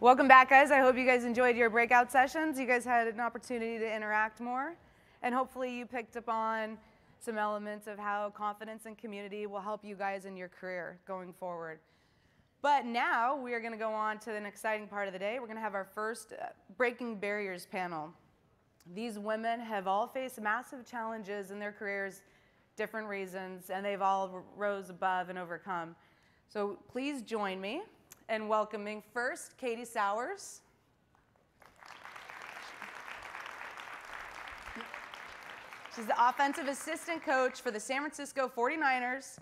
Welcome back, guys. I hope you guys enjoyed your breakout sessions. You guys had an opportunity to interact more, and hopefully you picked up on some elements of how confidence and community will help you guys in your career going forward. But now we are going to go on to an exciting part of the day. We're going to have our first Breaking Barriers panel. These women have all faced massive challenges in their careers, different reasons, and they've all rose above and overcome. So please join me in welcoming first Katie Sowers. She's the offensive assistant coach for the San Francisco 49ers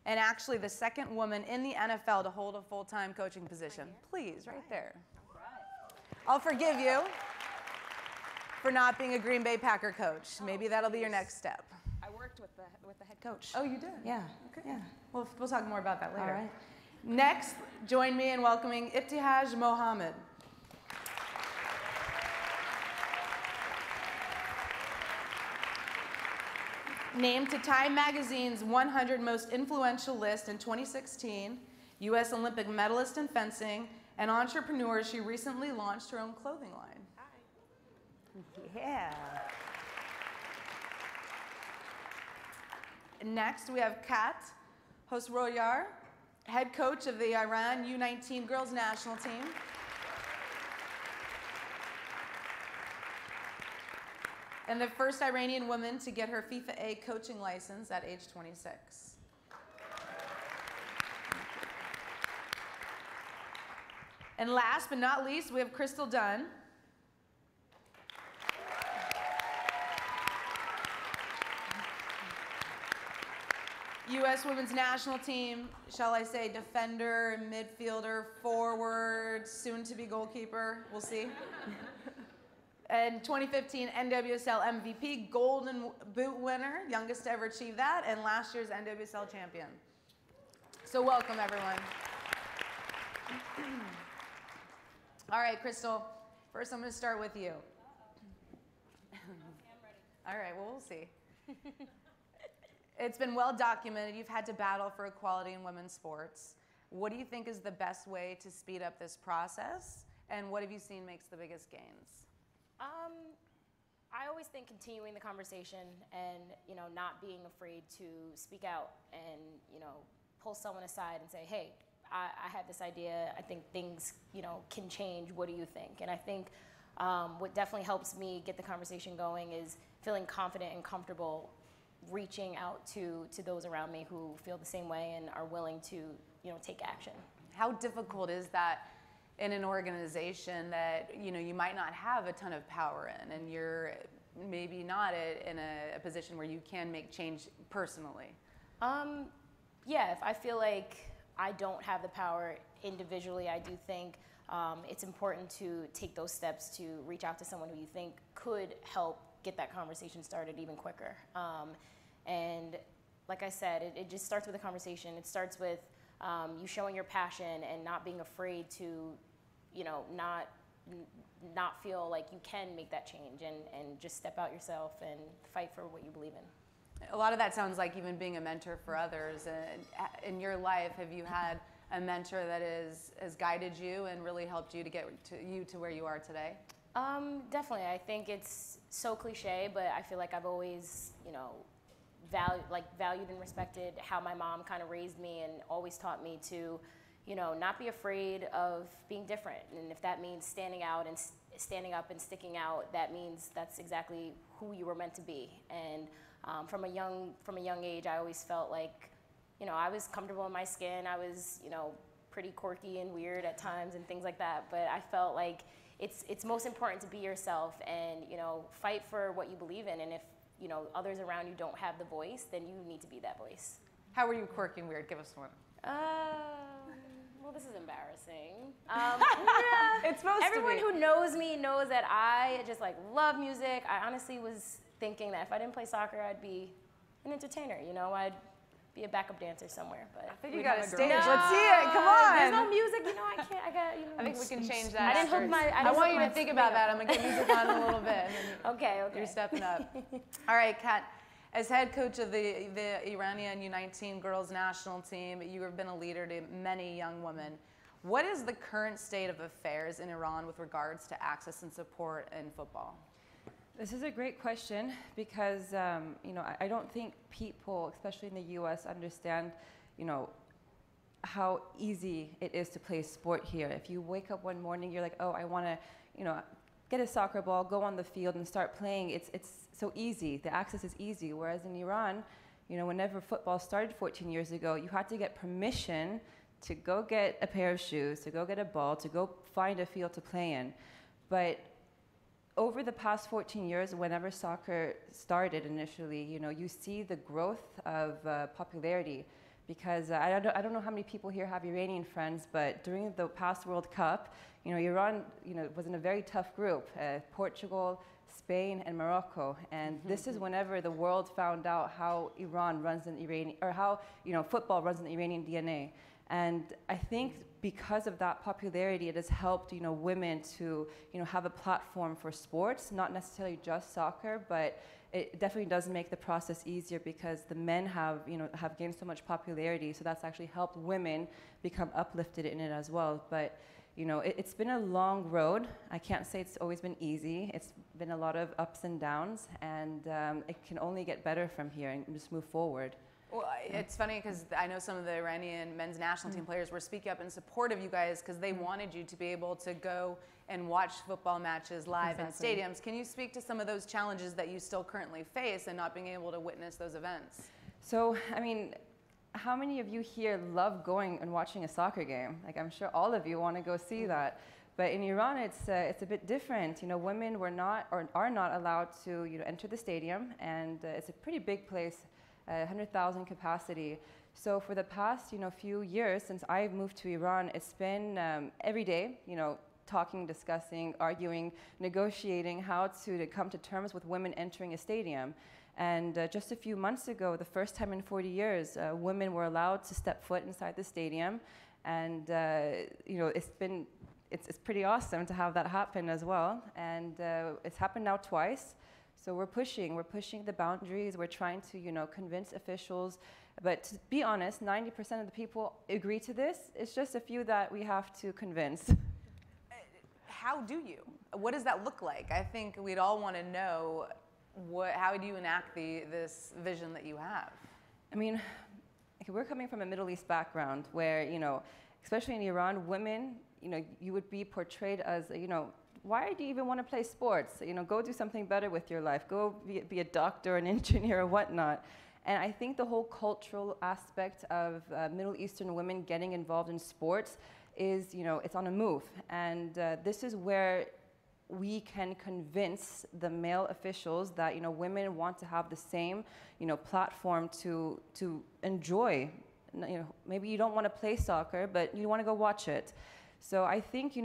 and actually the second woman in the NFL to hold a full-time coaching position. Please, right there. I'll forgive you for not being a Green Bay Packer coach. Maybe that'll be your next step. I worked with the head coach. Oh, you did? Yeah. Okay. Yeah. Well, we'll talk more about that later. All right. Next, join me in welcoming Ibtihaj Mohammed. Named to Time Magazine's 100 Most Influential list in 2016, U.S. Olympic medalist in fencing, and entrepreneur, she recently launched her own clothing line. Hi. Yeah. Next, we have Kat Hosroyar, head coach of the Iran U19 girls national team. And the first Iranian woman to get her FIFA A coaching license at age 26. And last but not least, we have Crystal Dunn. U.S. women's national team, shall I say defender, midfielder, forward, soon to be goalkeeper, we'll see. And 2015 NWSL MVP, Golden Boot winner, youngest to ever achieve that, and last year's NWSL champion. So welcome, everyone. All right, Crystal, first I'm going to start with you. All right, well, we'll see. It's been well documented. You've had to battle for equality in women's sports. What do you think is the best way to speed up this process, and what have you seen makes the biggest gains? I always think continuing the conversation and, not being afraid to speak out and, pull someone aside and say, hey, I have this idea. I think things, can change. What do you think? And I think what definitely helps me get the conversation going is feeling confident and comfortable reaching out to those around me who feel the same way and are willing to, take action. How difficult is that in an organization that you might not have a ton of power in, and you're maybe not in a position where you can make change personally? Yeah, if I feel like I don't have the power individually, I do think it's important to take those steps to reach out to someone who you think could help get that conversation started even quicker. And like I said, it just starts with a conversation. It starts with you showing your passion and not being afraid to, not feel like you can make that change and just step out yourself and fight for what you believe in. A lot of that sounds like even being a mentor for others. In your life, have you had a mentor that has guided you and really helped you to get to where you are today? Definitely. I think it's so cliche, but I feel like I've always, valued and respected how my mom kind of raised me and always taught me to, not be afraid of being different. And if that means standing out and standing up and sticking out, that means that's exactly who you were meant to be. And from a young age, I always felt like, I was comfortable in my skin. I was, pretty quirky and weird at times and things like that. But I felt like it's most important to be yourself and, fight for what you believe in. And if, others around you don't have the voice, then you need to be that voice. How were you quirky and weird? Give us one. Well, this is embarrassing. It's supposed to be. Everyone who knows me knows that I just love music. I honestly was thinking that if I didn't play soccer, I'd be an entertainer. I'd be a backup dancer somewhere. But I think you got a stage. No, let's see it. Come on. There's no music. I can't. I think we can change that. I didn't hook my. I want you to think about that. I'm gonna get music on a little bit. And then okay. You're stepping up. All right, Kat. As head coach of the Iranian U19 girls national team, you have been a leader to many young women. What is the current state of affairs in Iran with regards to access and support in football? This is a great question because, I don't think people, especially in the U.S., understand, how easy it is to play sport here. If you wake up one morning, you're like, oh, I want to, get a soccer ball, go on the field and start playing. It's so easy. The access is easy. Whereas in Iran, whenever football started 14 years ago, you had to get permission to go get a pair of shoes, to go get a ball, to go find a field to play in. But over the past 14 years, whenever soccer started initially, you see the growth of popularity. Because I don't know how many people here have Iranian friends, but during the past World Cup, Iran, was in a very tough group: Portugal, Spain, and Morocco. And this is whenever the world found out how Iran runs in Iranian, or how football runs in the Iranian DNA. And I think because of that popularity, it has helped women to have a platform for sports, not necessarily just soccer, but it definitely does make the process easier because the men have gained so much popularity. So that's actually helped women become uplifted in it as well. But it's been a long road. I can't say it's always been easy. It's been a lot of ups and downs, and it can only get better from here and just move forward. Well, it's funny because I know some of the Iranian men's national team players were speaking up in support of you guys because they wanted you to be able to go and watch football matches live in stadiums. Can you speak to some of those challenges that you still currently face and not being able to witness those events? So, how many of you here love going and watching a soccer game? Like, I'm sure all of you want to go see that. But in Iran, it's a bit different. Women were not or are not allowed to enter the stadium, and it's a pretty big place. 100,000 capacity. So for the past few years since I've moved to Iran, it's been every day talking, discussing, arguing, negotiating how to come to terms with women entering a stadium. And just a few months ago, the first time in 40 years, women were allowed to step foot inside the stadium, and it's pretty awesome to have that happen as well. And it's happened now twice. So we're pushing the boundaries. We're trying to, convince officials. But to be honest, 90% of the people agree to this. It's just a few that we have to convince. How do you? What does that look like? I think we'd all want to know how do you enact this vision that you have? We're coming from a Middle East background where, especially in Iran, women, you would be portrayed as, why do you even want to play sports? Go do something better with your life. Go be a doctor, an engineer, or whatnot. And I think the whole cultural aspect of Middle Eastern women getting involved in sports is, it's on a move. And this is where we can convince the male officials that, women want to have the same, platform to enjoy. Maybe you don't want to play soccer, but you want to go watch it. So I think,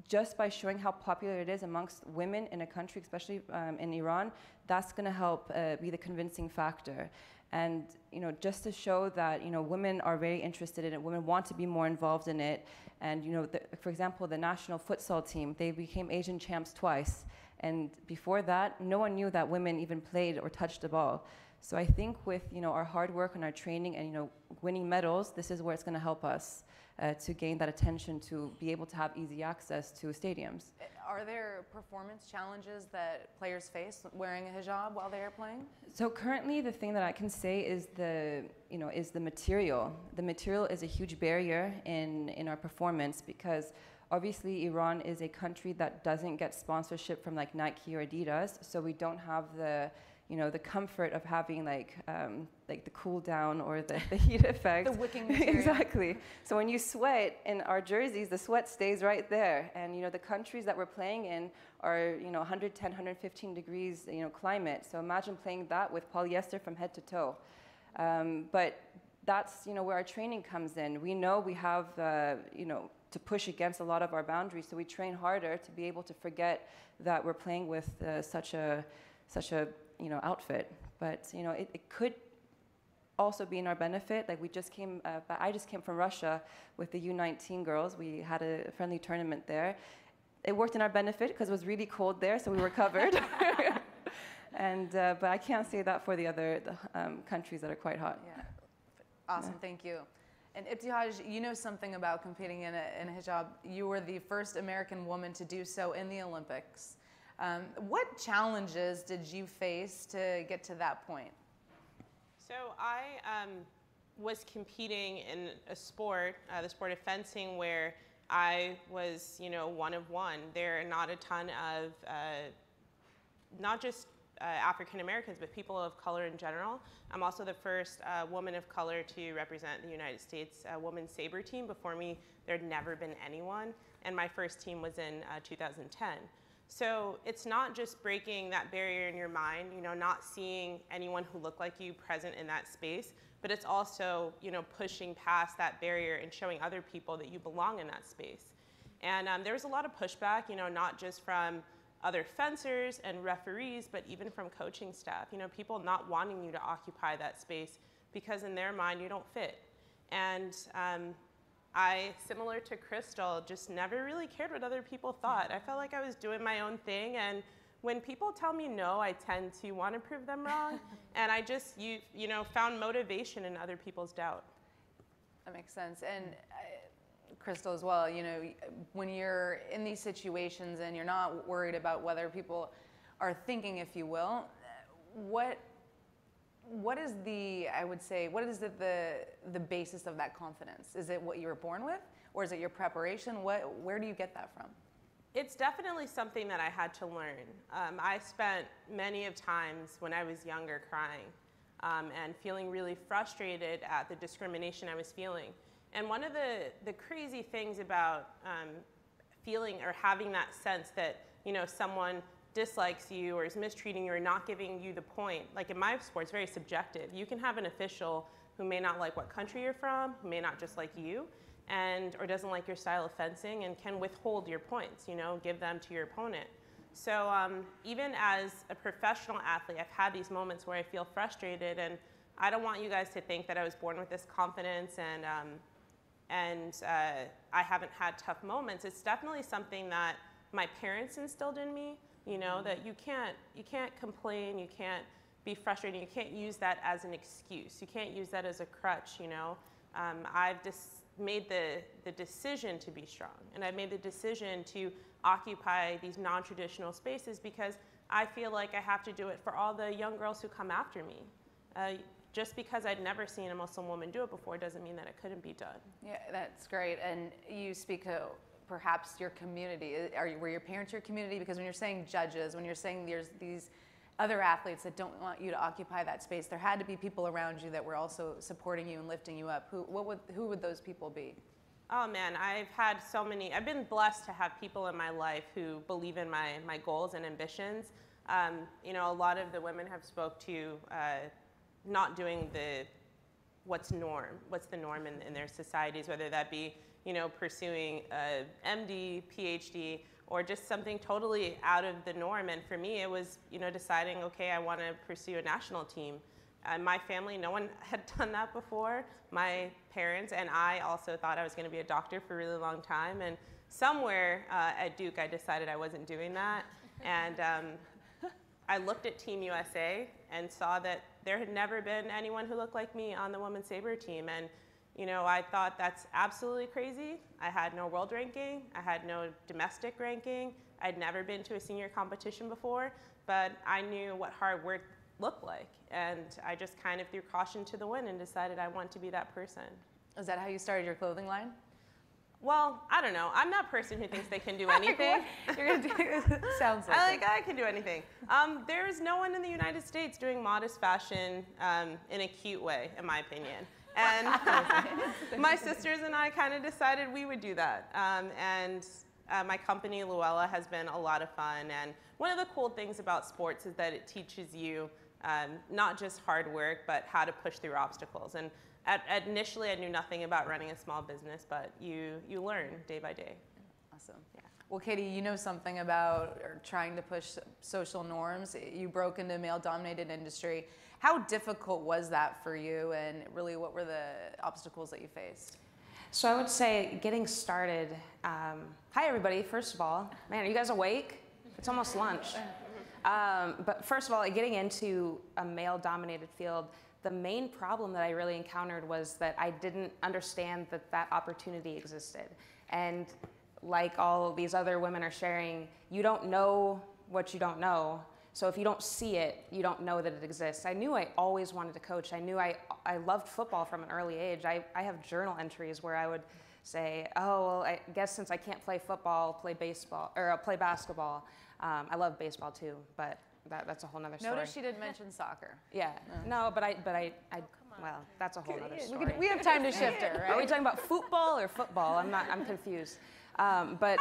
just by showing how popular it is amongst women in a country, especially in Iran, that's going to help be the convincing factor. And just to show that women are very interested in it, women want to be more involved in it. And for example, the national futsal team, they became Asian champs twice. And before that, no one knew that women even played or touched the ball. So I think with our hard work and our training and winning medals, this is where it's going to help us to gain that attention, to be able to have easy access to stadiums. Are there performance challenges that players face wearing a hijab while they are playing? So currently, the thing that I can say is the material. The material is a huge barrier in our performance because obviously Iran is a country that doesn't get sponsorship from like Nike or Adidas, so we don't have the the comfort of having like the cool down or the heat effect. The wicking material. Exactly. So when you sweat in our jerseys, the sweat stays right there. And the countries that we're playing in are 110, 115 degrees climate. So imagine playing that with polyester from head to toe. But that's where our training comes in. We know we have to push against a lot of our boundaries, so we train harder to be able to forget that we're playing with such a outfit. But it could also be in our benefit. Like I just came from Russia with the U19 girls. We had a friendly tournament there. It worked in our benefit because it was really cold there, so we were covered. But I can't say that for the other countries that are quite hot. Yeah. Awesome, thank you. And Ibtihaj, you know something about competing in a hijab. You were the first American woman to do so in the Olympics. What challenges did you face to get to that point? So I was competing in a sport, the sport of fencing, where I was, one of one. There are not a ton of, not just African Americans, but people of color in general. I'm also the first woman of color to represent the United States women's saber team. Before me, there had never been anyone, and my first team was in 2010. So it's not just breaking that barrier in your mind, not seeing anyone who looked like you present in that space, but it's also, pushing past that barrier and showing other people that you belong in that space. And there was a lot of pushback, not just from other fencers and referees, but even from coaching staff, people not wanting you to occupy that space because in their mind you don't fit. And I, similar to Crystal, just never really cared what other people thought. I felt like I was doing my own thing, and when people tell me no, I tend to want to prove them wrong, and I just, found motivation in other people's doubt. That makes sense. And Crystal as well, when you're in these situations and you're not worried about whether people are thinking, if you will, what is the basis of that confidence? Is it what you were born with, or is it your preparation? Where do you get that from? It's definitely something that I had to learn. I spent many of times when I was younger crying and feeling really frustrated at the discrimination I was feeling. And one of the crazy things about feeling or having that sense that, someone dislikes you or is mistreating you or not giving you the point, like in my sport, it's very subjective. You can have an official who may not like what country you're from, who may not just like you, or doesn't like your style of fencing and can withhold your points, give them to your opponent. So even as a professional athlete, I've had these moments where I feel frustrated, and I don't want you guys to think that I was born with this confidence and I haven't had tough moments. It's definitely something that my parents instilled in me, that you can't complain, you can't be frustrated, you can't use that as an excuse, you can't use that as a crutch, I've just made the decision to be strong, and I've made the decision to occupy these non-traditional spaces because I feel like I have to do it for all the young girls who come after me. Just because I'd never seen a Muslim woman do it before doesn't mean that it couldn't be done. Yeah, that's great. And you speak to perhaps your community. Were your parents your community? Because when you're saying judges, when you're saying there's these other athletes that don't want you to occupy that space, there had to be people around you that were also supporting you and lifting you up. Who would those people be? Oh man, I've been blessed to have people in my life who believe in my goals and ambitions. A lot of the women have spoke to not doing what's the norm in their societies, whether that be, pursuing a MD, PhD, or just something totally out of the norm. And for me, it was, deciding, okay, I want to pursue a national team. My family, no one had done that before. My parents and I also thought I was going to be a doctor for a really long time. And somewhere at Duke, I decided I wasn't doing that. And I looked at Team USA and saw that there had never been anyone who looked like me on the women's saber team. And, I thought that's absolutely crazy. I had no world ranking. I had no domestic ranking. I'd never been to a senior competition before, but I knew what hard work looked like. And I just kind of threw caution to the wind and decided I want to be that person. Is that how you started your clothing line? Well, I don't know. I'm that person who thinks they can do anything. You're gonna do, sounds like I can do anything. There is no one in the United States doing modest fashion in a cute way, in my opinion. And my sisters and I kind of decided we would do that. My company, Luella, has been a lot of fun. And one of the cool things about sports is that it teaches you not just hard work, but how to push through obstacles. And initially, I knew nothing about running a small business, but you learn day by day. Awesome. Yeah. Well, Katie, you know something about trying to push social norms. You broke into a male-dominated industry. How difficult was that for you, and really what were the obstacles that you faced? So I would say getting started, hi everybody, first of all. Man, are you guys awake? It's almost lunch. But first of all, getting into a male-dominated field, the main problem that I really encountered was that I didn't understand that that opportunity existed. And like all of these other women are sharing, you don't know what you don't know. So if you don't see it, you don't know that it exists. I knew I always wanted to coach. I knew I loved football from an early age. I have journal entries where I would say, oh, well, I guess since I can't play football, I'll play baseball, or I'll play basketball. I love baseball too, but that's a whole nother story. Notice she didn't mention soccer. Yeah, no, but well, that's a whole nother story. We have time to shift it, right? Are we talking about football or football? I'm confused. But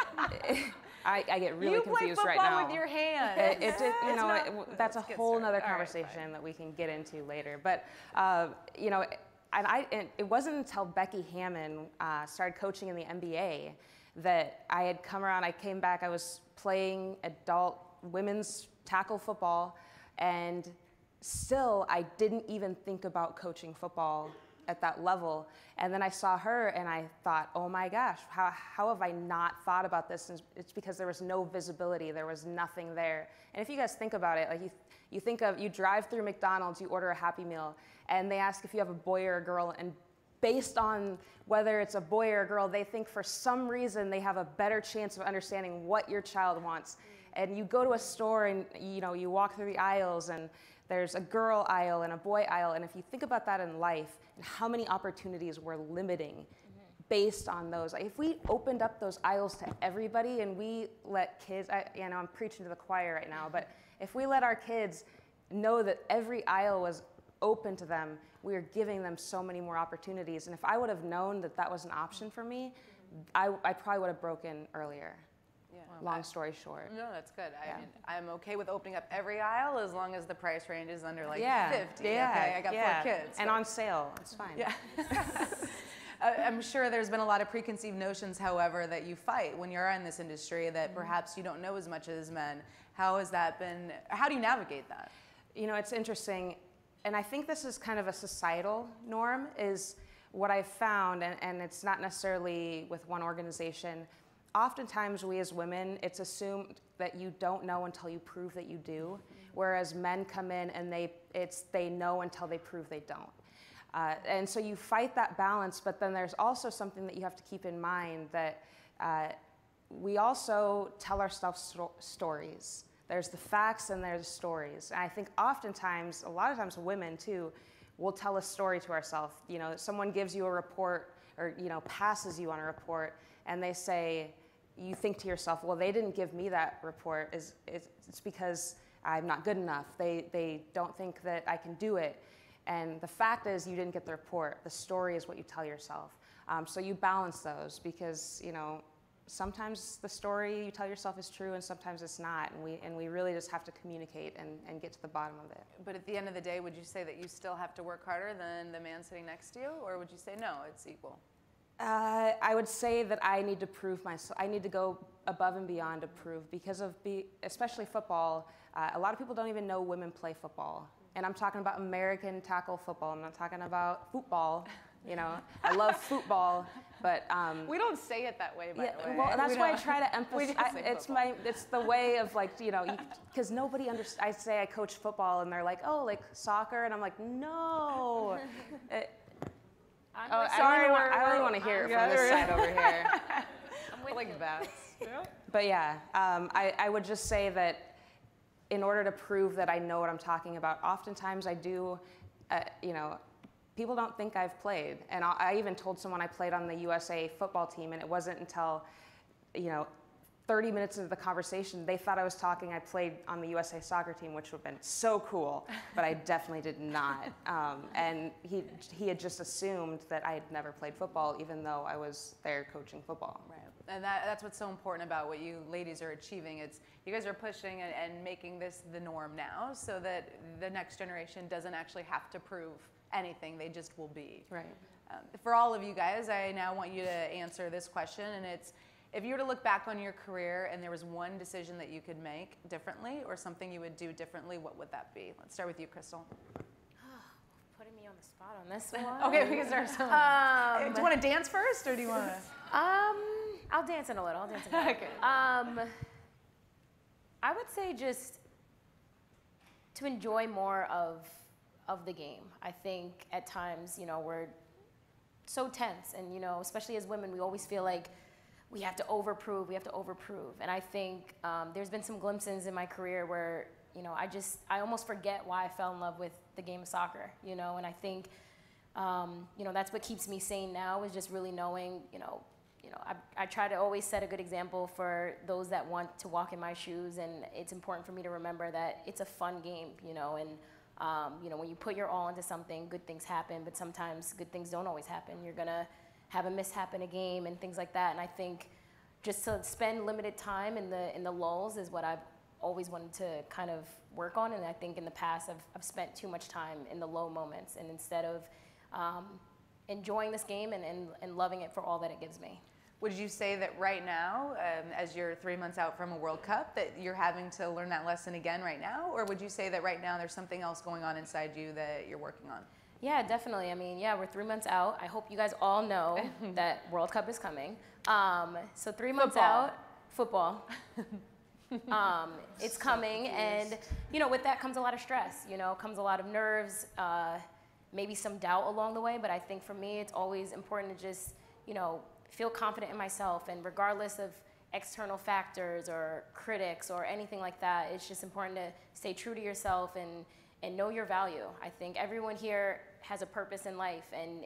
I get really confused right now. You play football with your hands. That's a whole nother conversation that we can get into later. But, and it wasn't until Becky Hammon started coaching in the NBA that I had come around. I came back. I was playing adult women's tackle football, and still I didn't even think about coaching football at that level. And then I saw her and I thought, oh my gosh, how have I not thought about this? And it's because there was no visibility, there was nothing there. And if you guys think about it, like you drive through McDonald's, you order a Happy Meal, and they ask if you have a boy or a girl, and based on whether it's a boy or a girl, they think for some reason they have a better chance of understanding what your child wants. And you go to a store and you walk through the aisles, and there's a girl aisle and a boy aisle, and if you think about that in life and how many opportunities we're limiting based on those. If we opened up those aisles to everybody and we let kids, I'm preaching to the choir right now, but if we let our kids know that every aisle was open to them, we are giving them so many more opportunities. And if I would have known that that was an option for me, I probably would have broken earlier. Yeah. Long story short. No, that's good. Yeah. I mean, I'm okay with opening up every aisle as long as the price range is under like 50. Yeah. Okay, I got 4 kids. And on sale, it's fine. Yeah. I'm sure there's been a lot of preconceived notions, however, that you fight when you're in this industry that perhaps you don't know as much as men. How has that been? How do you navigate that? It's interesting, and I think this is kind of a societal norm, is what I've found, and it's not necessarily with one organization. Oftentimes we as women, it's assumed that you don't know until you prove that you do, whereas men come in and they know until they prove they don't. And so you fight that balance, but then there's also something that you have to keep in mind, that we also tell ourselves stories. There's the facts and there's the stories. And I think oftentimes, a lot of times women too, will tell a story to ourselves. Someone gives you a report or, passes you on a report, and they say, you think to yourself, well, they didn't give me that report. It's because I'm not good enough. They don't think that I can do it. And the fact is, you didn't get the report. The story is what you tell yourself. So you balance those, because sometimes the story you tell yourself is true and sometimes it's not. And we really just have to communicate and get to the bottom of it. But at the end of the day, would you say that you still have to work harder than the man sitting next to you? Or would you say, no, it's equal? I would say that I need to prove myself. I need to go above and beyond to prove, because of especially football. A lot of people don't even know women play football. And I'm talking about American tackle football. I'm not talking about football. I love football, but we don't say it that way, by the way. Well, that's why I try to emphasize. It's the way of because nobody understands. I say I coach football, and they're like, oh, like soccer, and I'm like, no. I really want to hear it from this side over here. I'm with like bats. But yeah, I would just say that in order to prove that I know what I'm talking about, oftentimes I do, people don't think I've played. And I even told someone I played on the USA football team, and it wasn't until, 30 minutes into the conversation, they thought I was talking I played on the USA soccer team, which would have been so cool, but I definitely did not. And he had just assumed that I had never played football, even though I was there coaching football. Right, and that's what's so important about what you ladies are achieving. It's you guys are pushing and making this the norm now, so that the next generation doesn't actually have to prove anything, they just will be. Right. For all of you guys, I now want you to answer this question, and it's, if you were to look back on your career and there was one decision that you could make differently or something you would do differently, what would that be? Let's start with you, Crystal. Putting me on the spot on this one. Okay, we can start. Do you want to dance first, or do you want to? I'll dance in a little. Okay. I would say just to enjoy more of of the game. I think at times, you know, we're so tense, and, you know, especially as women, we always feel like we have to overprove, And I think there's been some glimpses in my career where, you know, I almost forget why I fell in love with the game of soccer, you know, and I think, you know, that's what keeps me sane now, is just really knowing, you know, I try to always set a good example for those that want to walk in my shoes, and it's important for me to remember that it's a fun game, you know, and you know, when you put your all into something, good things happen, but sometimes good things don't always happen. You're gonna have a mishap in a game and things like that. And I think just to spend limited time in the lulls is what I've always wanted to kind of work on. And I think in the past I've spent too much time in the low moments, and instead of enjoying this game and loving it for all that it gives me. Would you say that right now, as you're 3 months out from a World Cup, that you're having to learn that lesson again right now? Or would you say that right now there's something else going on inside you that you're working on? Yeah, definitely. I mean, yeah, we're 3 months out. I hope you guys all know that World Cup is coming. So 3 months out, football. It's coming, and, you know, with that comes a lot of stress, you know, comes a lot of nerves, maybe some doubt along the way, but I think for me, it's always important to just, you know, feel confident in myself, and regardless of external factors or critics or anything like that, it's just important to stay true to yourself and know your value. I think everyone here has a purpose in life, and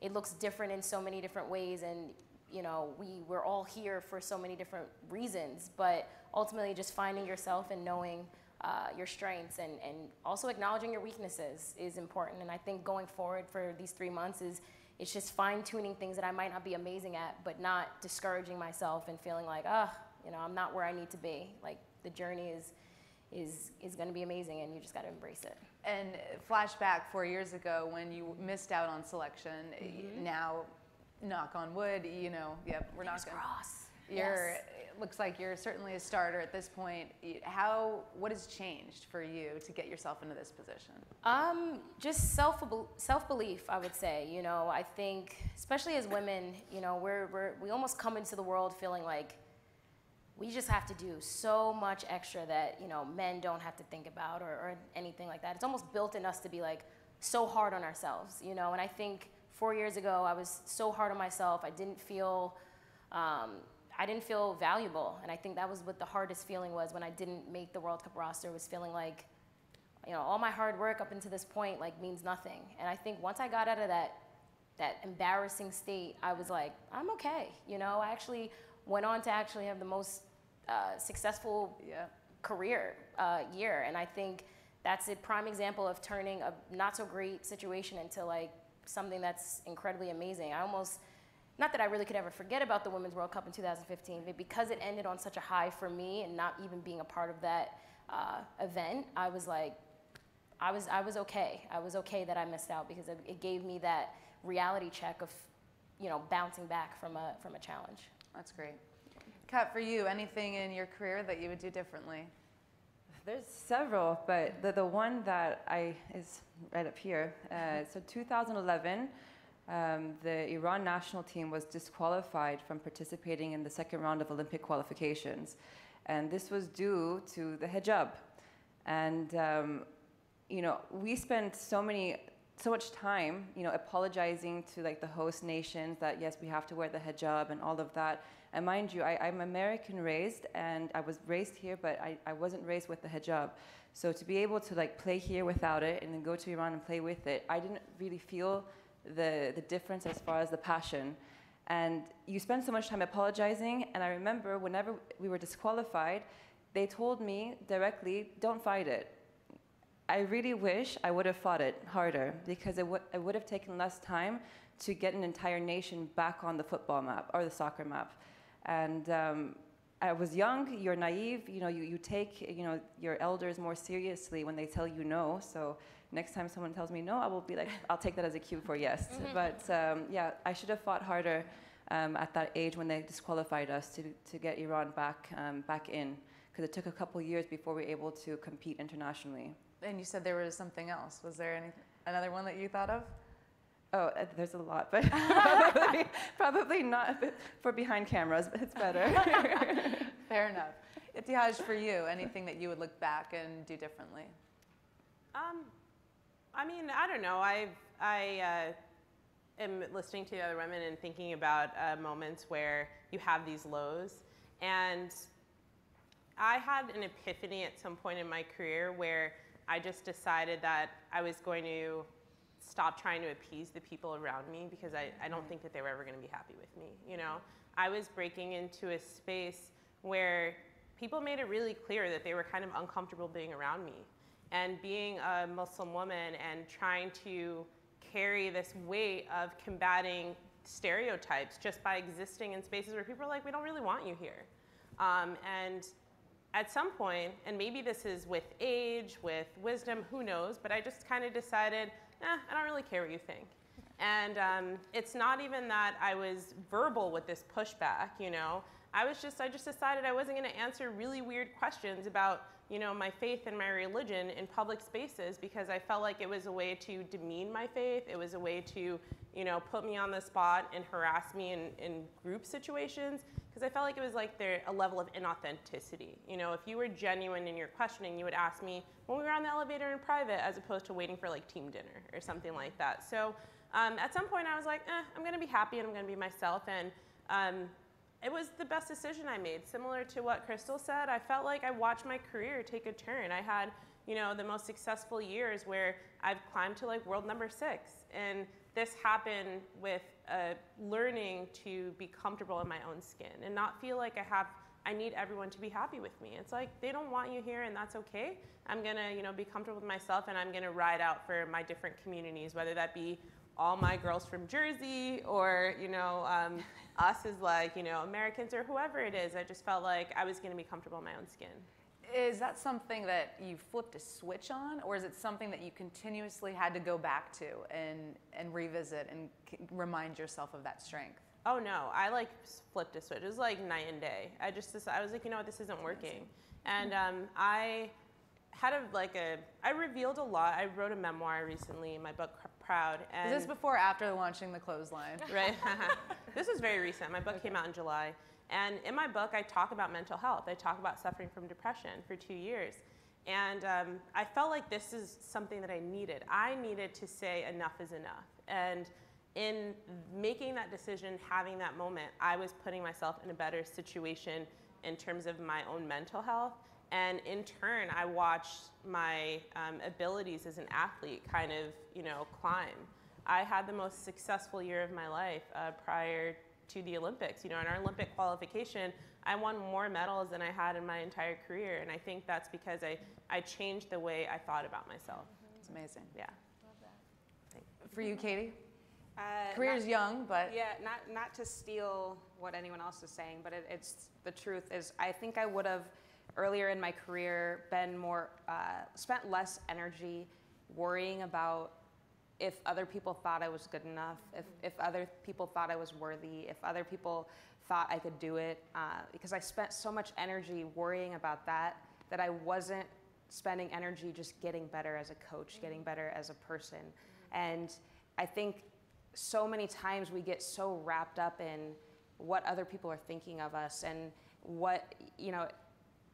it looks different in so many different ways, and, you know, we're all here for so many different reasons, but ultimately just finding yourself and knowing your strengths and also acknowledging your weaknesses is important. And I think going forward for these 3 months it's just fine-tuning things that I might not be amazing at, but not discouraging myself and feeling like, you know, I'm not where I need to be. Like, the journey is going to be amazing, and you just got to embrace it. And flashback 4 years ago when you missed out on selection. Now, knock on wood, you know, yep, we're not going to. It looks like you're certainly a starter at this point. What has changed for you to get yourself into this position? Just self-belief, I would say. You know, I think, especially as women, you know, we almost come into the world feeling like we just have to do so much extra that, you know, men don't have to think about or anything like that. It's almost built in us to be like so hard on ourselves, you know, and I think 4 years ago I was so hard on myself. I didn't feel valuable, and I think that was what the hardest feeling was when I didn't make the World Cup roster, was feeling like, you know, all my hard work up until this point like means nothing. And I think once I got out of that embarrassing state, I was like, I'm okay. You know, I actually went on to actually have the most successful career year, and I think that's a prime example of turning a not so great situation into like something that's incredibly amazing. Not that I really could ever forget about the Women's World Cup in 2015, but because it ended on such a high for me, and not even being a part of that event, I was like, I was okay. I was okay that I missed out, because it gave me that reality check of, you know, bouncing back from a challenge. That's great. Kat, for you, anything in your career that you would do differently? There's several, but the one that is right up here. So 2011. The Iran national team was disqualified from participating in the second round of Olympic qualifications. And this was due to the hijab. And, you know, we spent so much time, you know, apologizing to like the host nations that, yes, we have to wear the hijab and all of that. And mind you, I'm American raised, and I was raised here, but I wasn't raised with the hijab. So to be able to like play here without it and then go to Iran and play with it, I didn't really feel the difference as far as the passion. And you spend so much time apologizing, and I remember whenever we were disqualified, they told me directly, don't fight it. I really wish I would have fought it harder, because it would have taken less time to get an entire nation back on the football map or the soccer map. And I was young, you're naive, you know, you take, you know, your elders more seriously when they tell you no. So next time someone tells me no, I will be like, I'll take that as a cue for yes. But yeah, I should have fought harder at that age when they disqualified us to get Iran back in, because it took a couple years before we were able to compete internationally. And you said there was something else. Was there another one that you thought of? Oh, there's a lot, but probably not for behind cameras, but it's better. Fair enough. Ittihaj, for you, anything that you would look back and do differently? I mean, I don't know. I am listening to the other women and thinking about moments where you have these lows. And I had an epiphany at some point in my career where I just decided that I was going to stop trying to appease the people around me, because I don't think that they were ever going to be happy with me, you know? I was breaking into a space where people made it really clear that they were kind of uncomfortable being around me. And being a Muslim woman and trying to carry this weight of combating stereotypes just by existing in spaces where people are like, we don't really want you here. And at some point, and maybe this is with age, with wisdom, who knows, but I just kind of decided, I don't really care what you think. And it's not even that I was verbal with this pushback, you know. I just decided I wasn't going to answer really weird questions about, you know, my faith and my religion in public spaces, because I felt like it was a way to demean my faith. It was a way to, you know, put me on the spot and harass me in group situations, because I felt like it was like a level of inauthenticity. You know, if you were genuine in your questioning, you would ask me when we were on the elevator in private, as opposed to waiting for like team dinner or something like that. So at some point I was like, I'm going to be happy and I'm going to be myself. And it was the best decision I made. Similar to what Crystal said, I felt like I watched my career take a turn. I had, you know, the most successful years where I've climbed to like world number 6. And this happened with learning to be comfortable in my own skin and not feel like I need everyone to be happy with me. It's like, they don't want you here and that's okay. I'm gonna, you know, be comfortable with myself, and I'm gonna ride out for my different communities, whether that be all my girls from Jersey or, you know, us as like, you know, Americans or whoever it is. I just felt like I was going to be comfortable in my own skin. Is that something that you flipped a switch on, or is it something that you continuously had to go back to and revisit and remind yourself of that strength? Oh no, I like flipped a switch. It was like night and day. I was like, you know what, this isn't working. And I had I revealed a lot. I wrote a memoir recently in my book, Proud. And is this before or after launching the clothesline? Right. This is very recent. My book came out in July. And in my book, I talk about mental health. I talk about suffering from depression for 2 years. And I felt like this is something that I needed. I needed to say enough is enough. And in making that decision, having that moment, I was putting myself in a better situation in terms of my own mental health. And in turn, I watched my abilities as an athlete kind of, you know, climb. I had the most successful year of my life prior to the Olympics. You know, in our Olympic qualification, I won more medals than I had in my entire career. And I think that's because I changed the way I thought about myself. It's amazing. Yeah. Love that. For you, Katie? Career's young, but... Yeah, not to steal what anyone else is saying, but it's the truth is I think I would have earlier in my career been more, spent less energy worrying about if other people thought I was good enough, if other people thought I was worthy, if other people thought I could do it, because I spent so much energy worrying about that I wasn't spending energy just getting better as a coach, getting better as a person. And I think so many times we get so wrapped up in what other people are thinking of us and what, you know,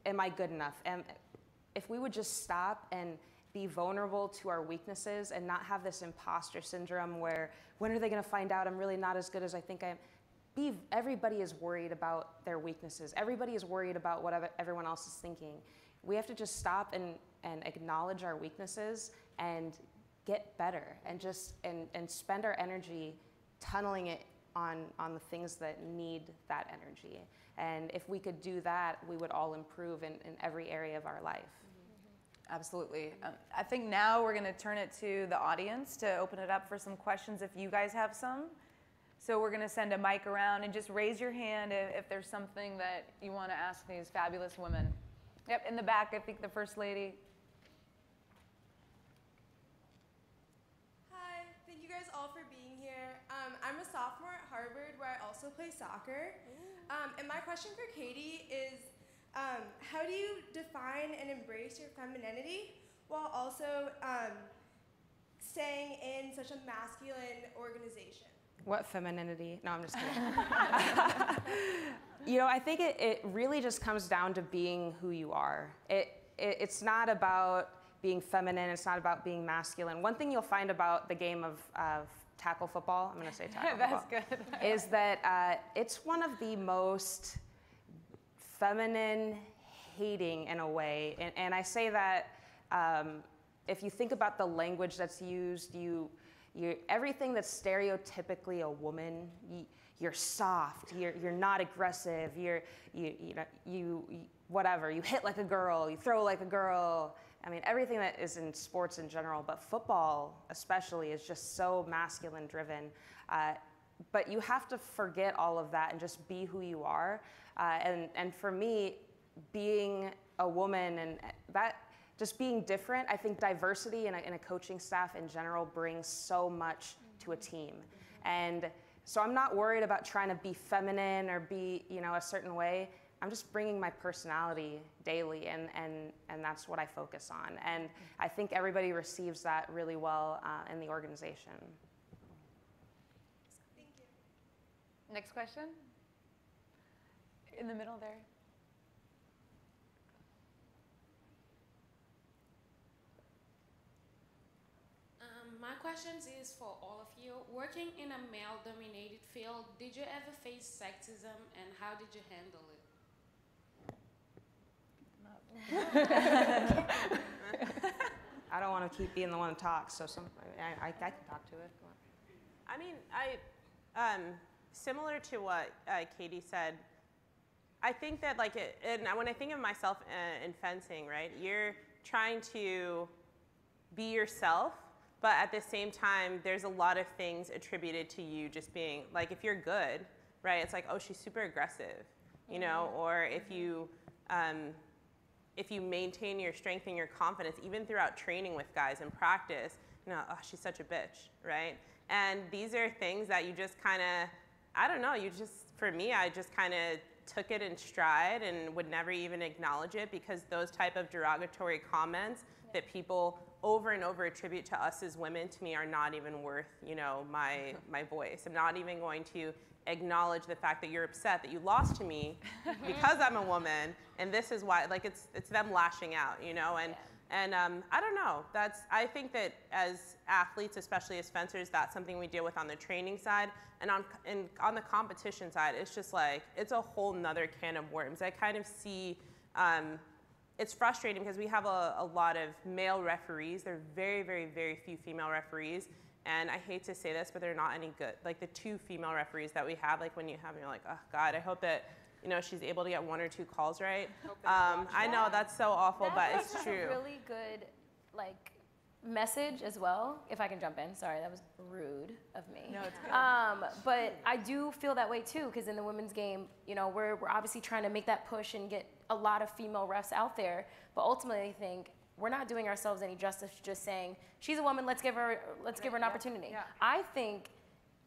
am I good enough? And if we would just stop and be vulnerable to our weaknesses and not have this imposter syndrome where when are they going to find out I'm really not as good as I think I am? Everybody is worried about their weaknesses. Everybody is worried about what everyone else is thinking. We have to just stop and acknowledge our weaknesses and get better and just and spend our energy tunneling it on the things that need that energy. And if we could do that, we would all improve in every area of our life. Absolutely. I think now we're going to turn it to the audience to open it up for some questions if you guys have some. So we're going to send a mic around and just raise your hand if there's something that you want to ask these fabulous women. Yep, in the back, I think the first lady. Hi, thank you guys all for being here. I'm a sophomore at Harvard where I also play soccer. And my question for Katie is, how do you define and embrace your femininity while also staying in such a masculine organization? What femininity? No, I'm just kidding. You know, I think it really just comes down to being who you are. It's not about being feminine. It's not about being masculine. One thing you'll find about the game of tackle football, I'm going to say tackle That's football, good. is that it's one of the most feminine hating in a way. And I say that if you think about the language that's used, everything that's stereotypically a woman, you're soft, you're not aggressive, you whatever, you hit like a girl, you throw like a girl. I mean, everything that is in sports in general, but football especially is just so masculine driven. But you have to forget all of that and just be who you are. And for me, being a woman and that, just being different, I think diversity in a coaching staff in general brings so much to a team. And so I'm not worried about trying to be feminine or be, a certain way. I'm just bringing my personality daily, and that's what I focus on. And I think everybody receives that really well in the organization. Thank you. Next question? In the middle there. My question is for all of you. Working in a male-dominated field, did you ever face sexism, and how did you handle it? I don't want to keep being the one to talk, so I can talk to it. I mean, similar to what Katie said, I think that and when I think of myself in fencing, right, you're trying to be yourself, but at the same time, there's a lot of things attributed to you just being, like, if you're good, right, it's like, oh, she's super aggressive, or if you maintain your strength and your confidence, even throughout training with guys in practice, oh, she's such a bitch, right? And these are things that you just kind of, I don't know, for me, I just kind of took it in stride and would never even acknowledge it, because those type of derogatory comments that people over and over attribute to us as women, to me, are not even worth, my voice. I'm not even going to acknowledge the fact that you're upset that you lost to me because I'm a woman, and this is why, it's them lashing out, and I don't know, I think that as athletes, especially as fencers, that's something we deal with on the training side, and on the competition side, it's just it's a whole nother can of worms. I kind of see, it's frustrating because we have a lot of male referees. There are very, very, very few female referees. And I hate to say this, but they're not any good. Like the 2 female referees that we have, when you have them, you're like, oh God, I hope that, she's able to get 1 or 2 calls right. I know that's so awful, but it's true. That's a really good, message as well. If I can jump in, sorry, that was rude of me. No, it's good. But I do feel that way too, because in the women's game, we're obviously trying to make that push and get a lot of female refs out there. But ultimately, I think we're not doing ourselves any justice just saying she's a woman, let's give her an opportunity. Yeah. I think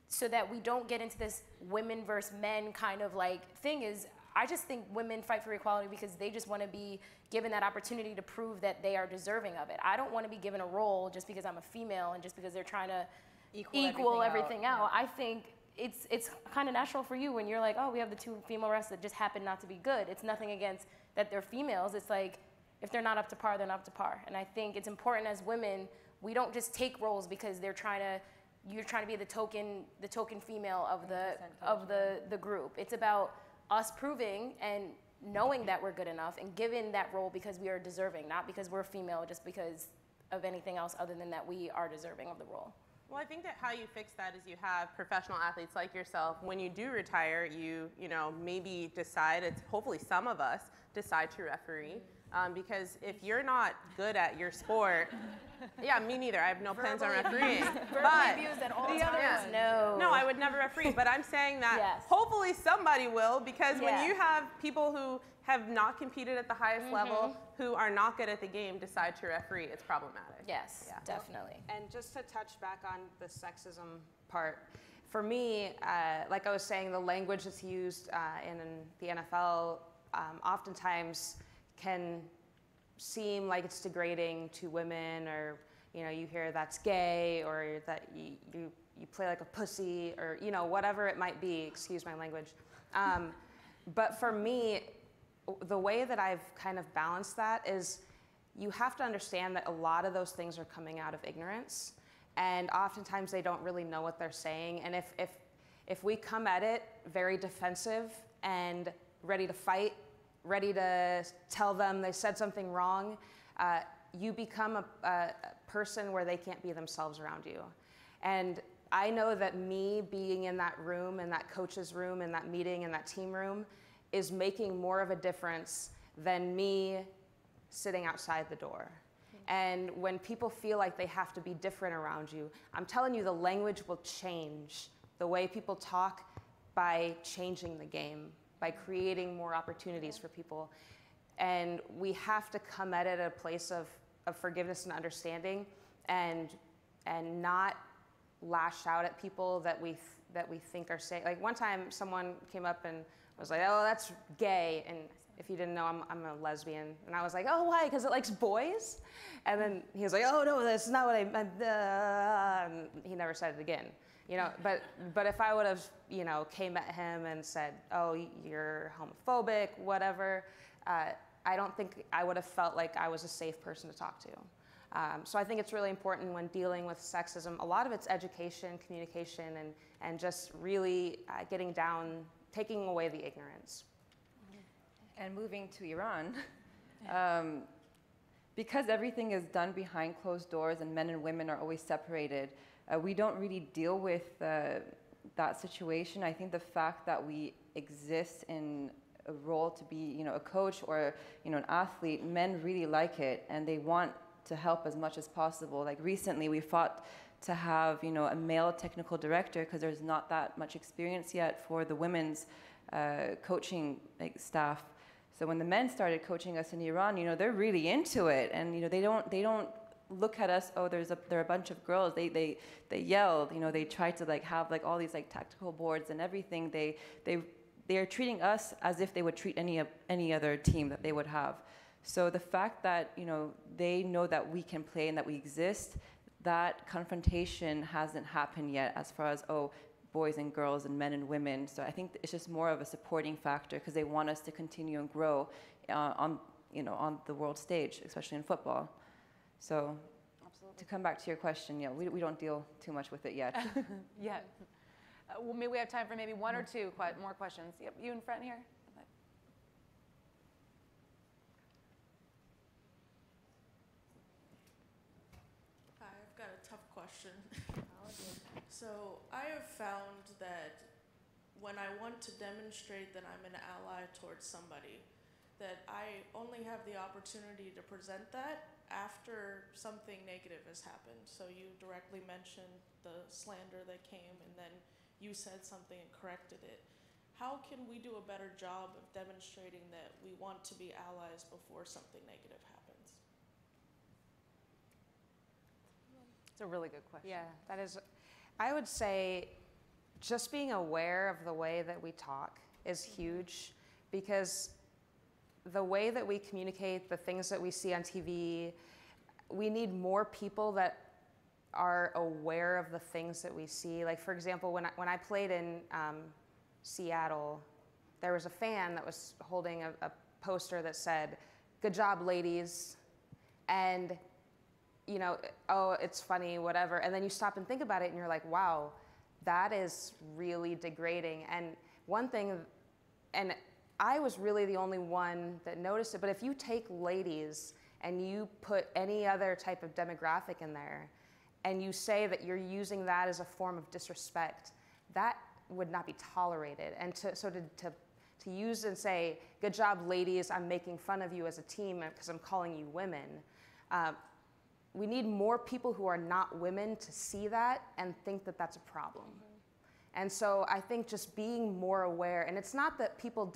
so that we don't get into this women versus men kind of thing is, I just think women fight for equality because they just want to be given that opportunity to prove that they are deserving of it. I don't want to be given a role just because I'm a female and just because they're trying to equal everything out. I think it's kind of natural for you when you're like, oh, we have the 2 female refs that just happen not to be good. It's nothing against that they're females. It's like, if they're not up to par, they're not up to par. And I think it's important as women, we don't just take roles because you're trying to be the token female of the group. It's about us proving and knowing that we're good enough and given that role because we are deserving, not because we're female, just because of anything else other than that we are deserving of the role. Well, I think that how you fix that is you have professional athletes like yourself. When you do retire, you maybe decide, hopefully some of us decide to referee. Because if you're not good at your sport, yeah, me neither. I have no plans on refereeing. Verbally abused at all times. No, I would never referee. But I'm saying that hopefully somebody will, because when you have people who have not competed at the highest level, who are not good at the game, decide to referee, it's problematic. Yes, definitely. And just to touch back on the sexism part, for me, like I was saying, the language that's used in the NFL oftentimes can seem like it's degrading to women, or you hear that's gay, or that you play like a pussy, or whatever it might be, excuse my language. But for me, the way that I've kind of balanced that is you have to understand that a lot of those things are coming out of ignorance, and oftentimes they don't really know what they're saying. And if we come at it very defensive and ready to fight, ready to tell them they said something wrong, you become a person where they can't be themselves around you. And I know that me being in that room, in that coach's room, in that meeting, in that team room, is making more of a difference than me sitting outside the door. And when people feel like they have to be different around you, I'm telling you, the language will change. The way people talk, by changing the game, by creating more opportunities for people. And we have to come at it at a place of forgiveness and understanding, and not lash out at people that we think are saying. Like one time someone came up and was like, "Oh, that's gay," and if you didn't know, I'm a lesbian. And I was like, "Oh, why? Because it likes boys?" And then he was like, "Oh, no, that's not what I meant." And he never said it again. You know, but if I would have, you know, came at him and said, "Oh, you're homophobic," whatever, I don't think I would have felt like I was a safe person to talk to. So I think it's really important when dealing with sexism. A lot of it's education, communication, and just really getting down, taking away the ignorance. And moving to Iran, because everything is done behind closed doors and men and women are always separated, we don't really deal with that situation. I think the fact that we exist in a role to be, you know, a coach or, you know, an athlete, men really like it and they want to help as much as possible. Like recently we fought to have, you know, a male technical director because there's not that much experience yet for the women's coaching staff. So when the men started coaching us in Iran, you know, they're really into it, and you know, they don't look at us, oh, they're a bunch of girls. They yelled, you know, they tried to like have like all these like tactical boards and everything. They are treating us as if they would treat any other team that they would have. So the fact that, you know, they know that we can play and that we exist, that confrontation hasn't happened yet as far as, oh, boys and girls and men and women. So I think it's just more of a supporting factor because they want us to continue and grow on the world stage, especially in football. So absolutely. To come back to your question, yeah, we don't deal too much with it yet. Yet. Well, maybe we have time for maybe one or two more questions. Yep, you in front here. Hi, I've got a tough question. So I have found that when I want to demonstrate that I'm an ally towards somebody, that I only have the opportunity to present that after something negative has happened. So you directly mentioned the slander that came, and then you said something and corrected it. How can we do a better job of demonstrating that we want to be allies before something negative happens? It's a really good question. Yeah, that is, I would say just being aware of the way that we talk is huge, because the way that we communicate, the things that we see on TV, we need more people that are aware of the things that we see. Like, for example, when I played in Seattle, there was a fan that was holding a poster that said, "Good job, ladies," and you know, oh, it's funny, whatever. And then you stop and think about it and you're like, wow, that is really degrading. And one thing, and I was really the only one that noticed it, but if you take ladies and you put any other type of demographic in there and you say that you're using that as a form of disrespect, that would not be tolerated. And to use and say, "Good job, ladies, I'm making fun of you as a team because I'm calling you women," we need more people who are not women to see that and think that that's a problem. Mm-hmm. And so I think just being more aware, and it's not that people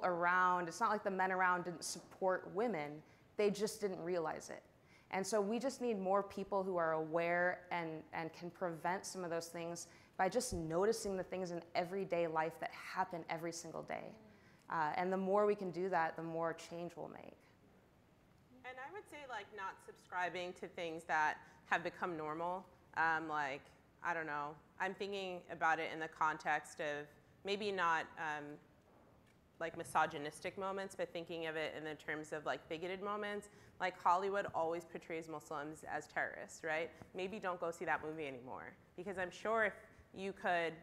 around, it's not like the men around didn't support women, they just didn't realize it. And so we just need more people who are aware and can prevent some of those things by just noticing the things in everyday life that happen every single day. And the more we can do that, the more change we'll make. And I would say, like, not subscribing to things that have become normal. Like, I don't know, I'm thinking about it in the context of maybe not like misogynistic moments, but thinking of it in the terms of like bigoted moments. Like Hollywood always portrays Muslims as terrorists, right? Maybe don't go see that movie anymore, because I'm sure if you could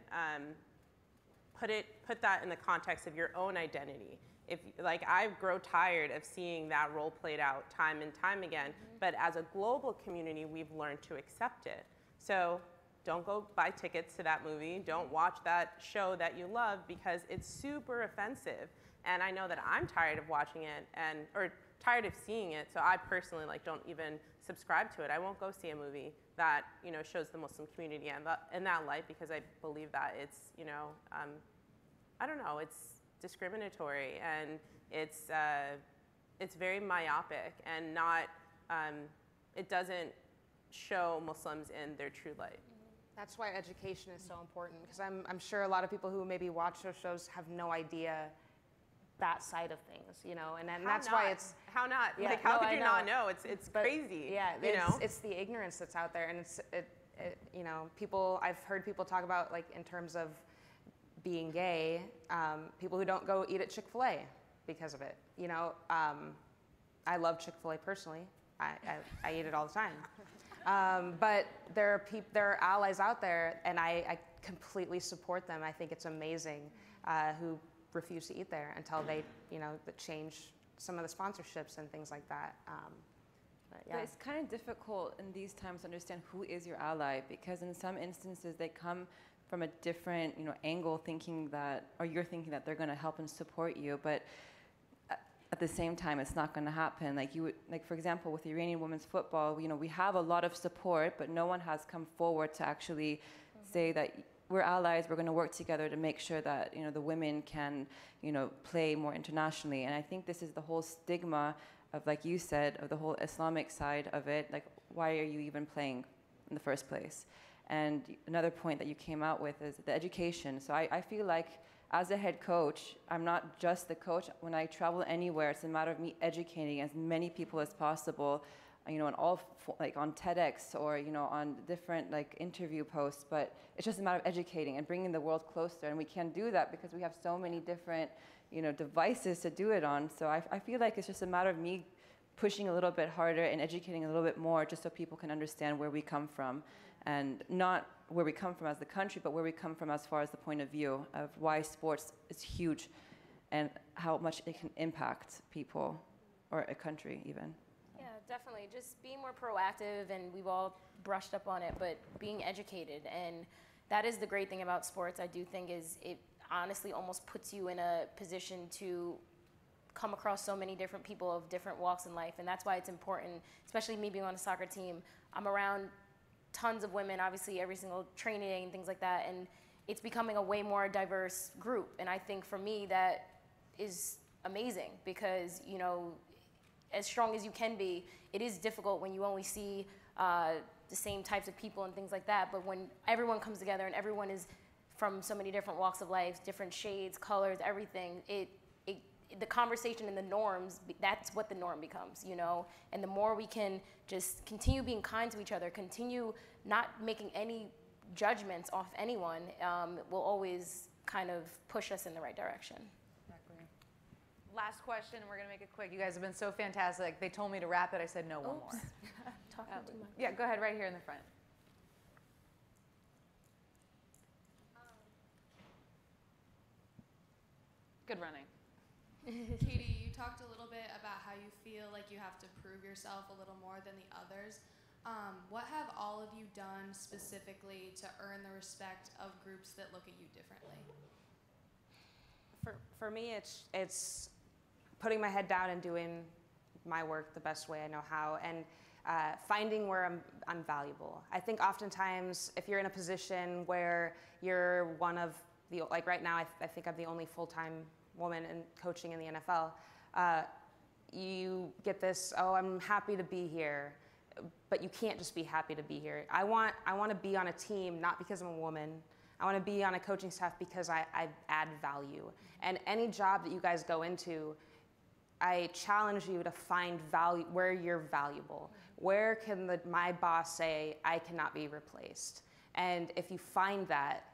put that in the context of your own identity. If, like, I grow tired of seeing that role played out time and time again, but as a global community, we've learned to accept it. So don't go buy tickets to that movie. Don't watch that show that you love, because it's super offensive. And I know that I'm tired of watching it, or tired of seeing it, so I personally like don't even subscribe to it. I won't go see a movie that, you know, shows the Muslim community in that light, because I believe that it's, you know, I don't know, it's discriminatory, and it's very myopic, and not, it doesn't show Muslims in their true light. That's why education is so important, because I'm sure a lot of people who maybe watch those shows have no idea that side of things, you know, and that's why it's how not yeah, like how no, could you not know? It's crazy. Yeah, you know, it's the ignorance that's out there, and it you know, I've heard people talk about, like, in terms of being gay, people who don't go eat at Chick-fil-A because of it. You know, I love Chick-fil-A personally. I eat it all the time. But there are allies out there, and I completely support them. I think it's amazing who refuse to eat there until they, you know, change some of the sponsorships and things like that. But it's kind of difficult in these times to understand who is your ally, because in some instances they come from a different, you know, angle, thinking that, or you're thinking that they're going to help and support you, but at the same time, it's not going to happen. Like you would, like for example, with Iranian women's football, you know, we have a lot of support, but no one has come forward to actually say that we're allies. We're going to work together to make sure that, you know, the women can, you know, play more internationally. And I think this is the whole stigma of, like you said, of the whole Islamic side of it. Like, why are you even playing in the first place? And another point that you came out with is the education. So I feel like as a head coach, I'm not just the coach. When I travel anywhere, it's a matter of me educating as many people as possible, you know, like on TEDx or, you know, on different like interview posts. But it's just a matter of educating and bringing the world closer. And we can't do that because we have so many different, you know, devices to do it on. So I feel like it's just a matter of me pushing a little bit harder and educating a little bit more, just so people can understand where we come from. And not where we come from as the country, but where we come from as far as the point of view of why sports is huge and how much it can impact people or a country even. Yeah, definitely. Just being more proactive, and we've all brushed up on it, but being educated. And that is the great thing about sports, I do think, is it honestly almost puts you in a position to come across so many different people of different walks in life. And that's why it's important, especially me being on a soccer team. I'm around tons of women, obviously, every single training and things like that, and it's becoming a way more diverse group. And I think for me that is amazing, because, you know, as strong as you can be, it is difficult when you only see the same types of people and things like that. But when everyone comes together and everyone is from so many different walks of life, different shades, colors, everything, the conversation and the norms, that's what the norm becomes, you know? And the more we can just continue being kind to each other, continue not making any judgments off anyone, will always kind of push us in the right direction. Exactly. Last question, we're gonna make it quick. You guys have been so fantastic. They told me to wrap it, I said no, one more. Talking too much. Yeah, go ahead, right here in the front. Good running. Katie, you talked a little bit about how you feel like you have to prove yourself a little more than the others. What have all of you done specifically to earn the respect of groups that look at you differently? For me, it's putting my head down and doing my work the best way I know how, and finding where I'm valuable. I think oftentimes if you're in a position where you're one of the, like right now, I think I'm the only full-time woman in coaching in the NFL, you get this, oh, I'm happy to be here, but you can't just be happy to be here. I want to be on a team, not because I'm a woman. I want to be on a coaching staff because I add value. And any job that you guys go into, I challenge you to find value where you're valuable. Where can my boss say, I cannot be replaced? And if you find that,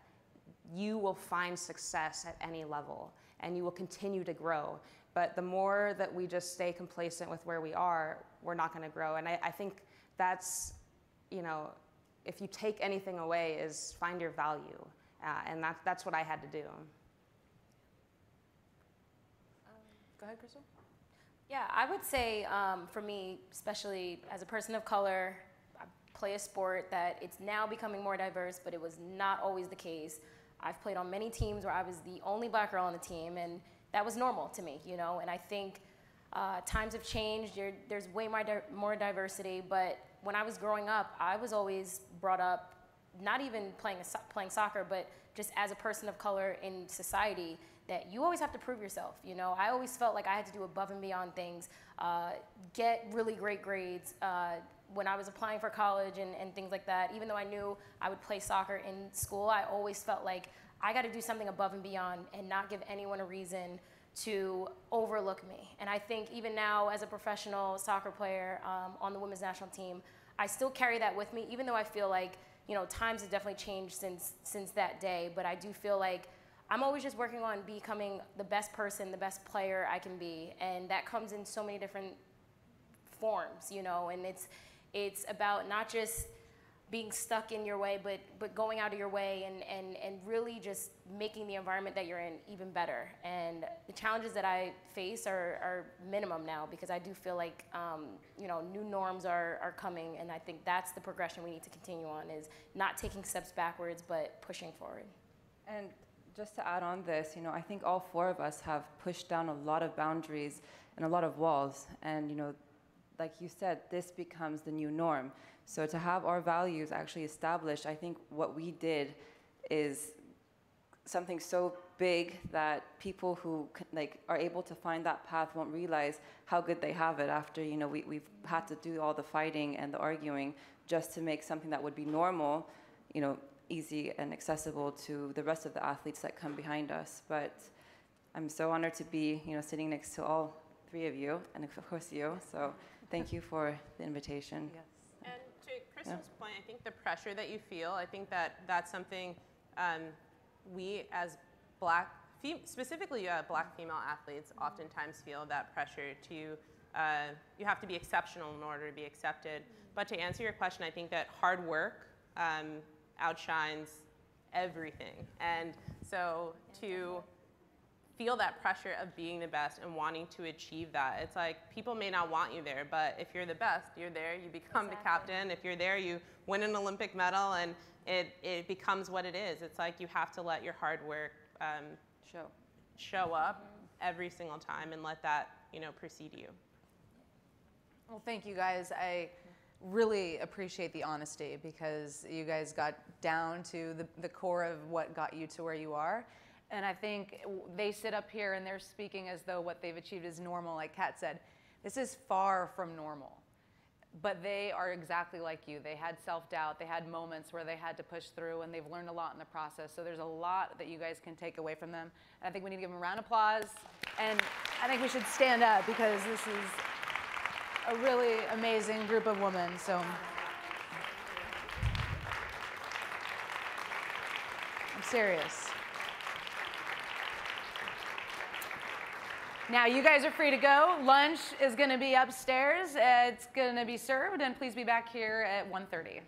you will find success at any level. and you will continue to grow. But the more that we just stay complacent with where we are, we're not going to grow. And I think that's, you know, if you take anything away, is find your value. And that's what I had to do. Go ahead, Crystal. Yeah, I would say for me, especially as a person of color, I play a sport that it's now becoming more diverse, but it was not always the case. I've played on many teams where I was the only black girl on the team, and that was normal to me, you know. And I think times have changed. There's way more diversity, but when I was growing up, I was always brought up not even playing soccer, but just as a person of color in society, that you always have to prove yourself. You know, I always felt like I had to do above and beyond things, get really great grades. When I was applying for college and things like that, even though I knew I would play soccer in school, I always felt like I got to do something above and beyond and not give anyone a reason to overlook me. And I think even now, as a professional soccer player on the women's national team, I still carry that with me, even though I feel like, you know, times have definitely changed since that day. But I do feel like I'm always just working on becoming the best person, the best player I can be. And that comes in so many different forms, you know, and it's about not just being stuck in your way, but going out of your way and really just making the environment that you're in even better. And the challenges that I face are minimum now, because I do feel like, you know, new norms are coming, and I think that's the progression we need to continue on, is not taking steps backwards, but pushing forward. And just to add on this, you know, I think all four of us have pushed down a lot of boundaries and a lot of walls. And, you know, like you said, this becomes the new norm. So to have our values actually established, I think what we did is something so big that people who like are able to find that path won't realize how good they have it after, you know, we've had to do all the fighting and the arguing just to make something that would be normal, you know, easy and accessible to the rest of the athletes that come behind us. But I'm so honored to be, you know, sitting next to all three of you, and of course you. So thank you for the invitation. Yes. And to Crystal's point, I think the pressure that you feel, I think that's something we as specifically black female athletes oftentimes feel, that pressure to, you have to be exceptional in order to be accepted. But to answer your question, I think that hard work outshines everything. And so to feel that pressure of being the best and wanting to achieve that, it's like people may not want you there, but if you're the best, you're there, you become the captain. If you're there, you win an Olympic medal, and it becomes what it is. It's like you have to let your hard work show up every single time, and let that, you know, precede you. Well, thank you guys. I really appreciate the honesty, because you guys got down to the core of what got you to where you are. And I think they sit up here and they're speaking as though what they've achieved is normal. Like Kat said, this is far from normal. But they are exactly like you. They had self-doubt. They had moments where they had to push through, and they've learned a lot in the process. So there's a lot that you guys can take away from them. And I think we need to give them a round of applause. And I think we should stand up, because this is a really amazing group of women. So I'm serious. Now you guys are free to go. Lunch is going to be upstairs. It's going to be served, and please be back here at 1:30.